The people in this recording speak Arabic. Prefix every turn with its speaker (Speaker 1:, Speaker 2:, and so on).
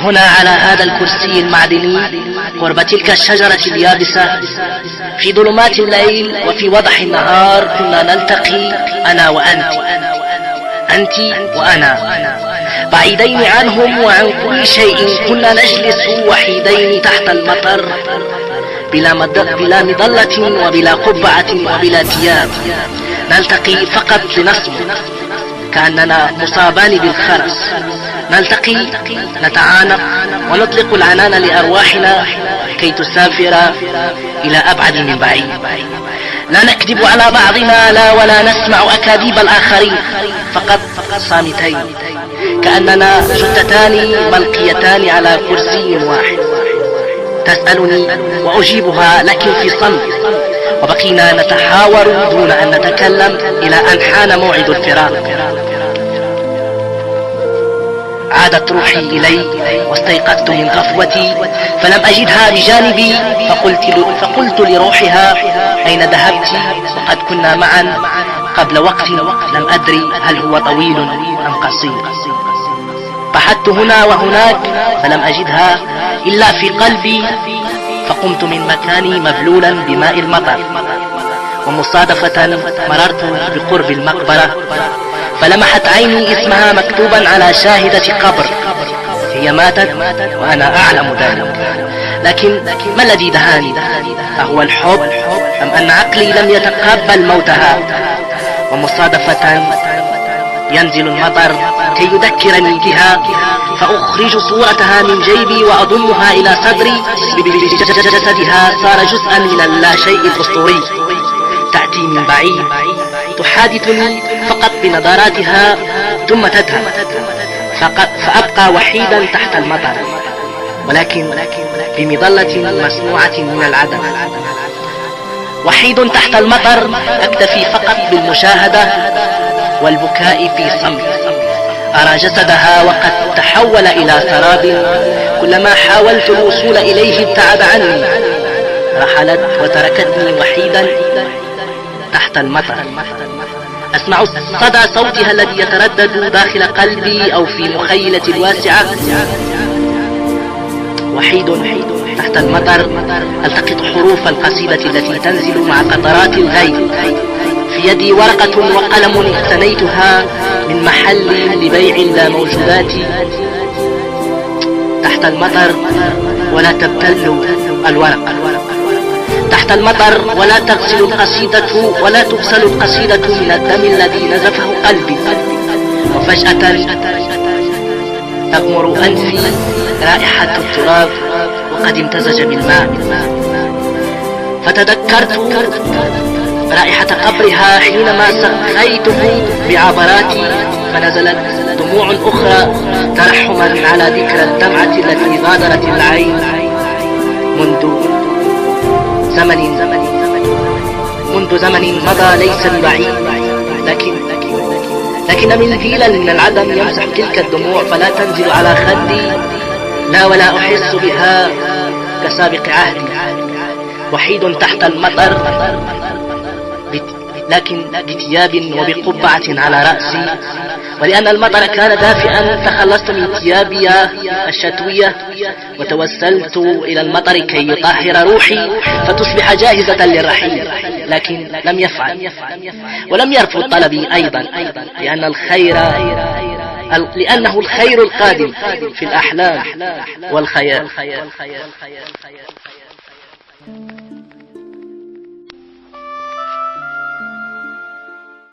Speaker 1: هنا على هذا الكرسي المعدني قرب تلك الشجرة اليابسة في ظلمات الليل وفي وضح النهار كنا نلتقي أنا وأنت، أنت وأنا، بعيدين عنهم وعن كل شيء. كنا نجلس وحيدين تحت المطر بلا مظلة وبلا قبعة وبلا ثياب، نلتقي فقط لنصمت كأننا مصابان بالخرس، نلتقي نتعانق ونطلق العنان لأرواحنا كي تسافر إلى أبعد من بعيد. لا نكذب على بعضنا، لا ولا نسمع أكاذيب الآخرين، فقط صامتين كأننا جثتان ملقيتان على كرسي واحد. تسألني وأجيبها لكن في صمت، وبقينا نتحاور دون أن نتكلم إلى أن حان موعد الفراق. عادت روحي إلي واستيقظت من غفوتي فلم أجدها بجانبي، فقلت لروحها أين ذهبت وقد كنا معا قبل وقت لم أدري هل هو طويل أم قصير. بحثت هنا وهناك فلم أجدها إلا في قلبي، فقمت من مكاني مبلولا بماء المطر، ومصادفة مررت بقرب المقبرة فلمحت عيني اسمها مكتوبا على شاهدة قبر. هي ماتت وأنا أعلم ذلك، لكن ما الذي دهاني؟ أهو الحب أم أن عقلي لم يتقبل موتها؟ ومصادفة ينزل المطر كي يذكرني بها، فأخرج صورتها من جيبي وأضمها إلى صدري. جسدها صار جزءا من اللاشيء الأسطوري، تأتي من بعيد تحادثني فقط بنظراتها ثم تذهب، فأبقى وحيدا تحت المطر، ولكن بمظلة مسموعة من العدم. وحيد تحت المطر، أكتفي فقط بالمشاهدة والبكاء في صمت. أرى جسدها وقد تحول إلى سراب، كلما حاولت الوصول إليه ابتعد عني. رحلت وتركتني وحيدا تحت المطر، أسمع صدى صوتها الذي يتردد داخل قلبي أو في مخيلتي الواسعة. وحيد تحت المطر، ألتقط حروف القصيدة التي تنزل مع قطرات الغيث. في يدي ورقة وقلم اقتنيتها من محل لبيع لا موجودات. تحت المطر ولا تبتل الورق، تحت المطر ولا تغسل القصيدة ولا تغسل القصيدة من الدم الذي نزفه قلبي. وفجأة تغمر أنفي رائحة التراب وقد امتزج بالماء، فتذكرت رائحة قبرها حينما سقيته بعبراتي، فنزلت دموع أخرى ترحما على ذكرى الدمعة التي غادرت العين منذ زمن مضى ليس ببعيد. لكن منديلا من العدم يمسح تلك الدموع فلا تنزل على خدي، لا ولا أحس بها كسابق عهدي. وحيد تحت المطر، لكن بثياب وبقبعة على رأسي، ولأن المطر كان دافئا تخلصت من ثيابي الشتوية وتوسلت إلى المطر كي يطهر روحي فتصبح جاهزة للرحيل. لكن لم يفعل ولم يرفض طلبي أيضا، لأنه الخير القادم في الأحلام والخيال.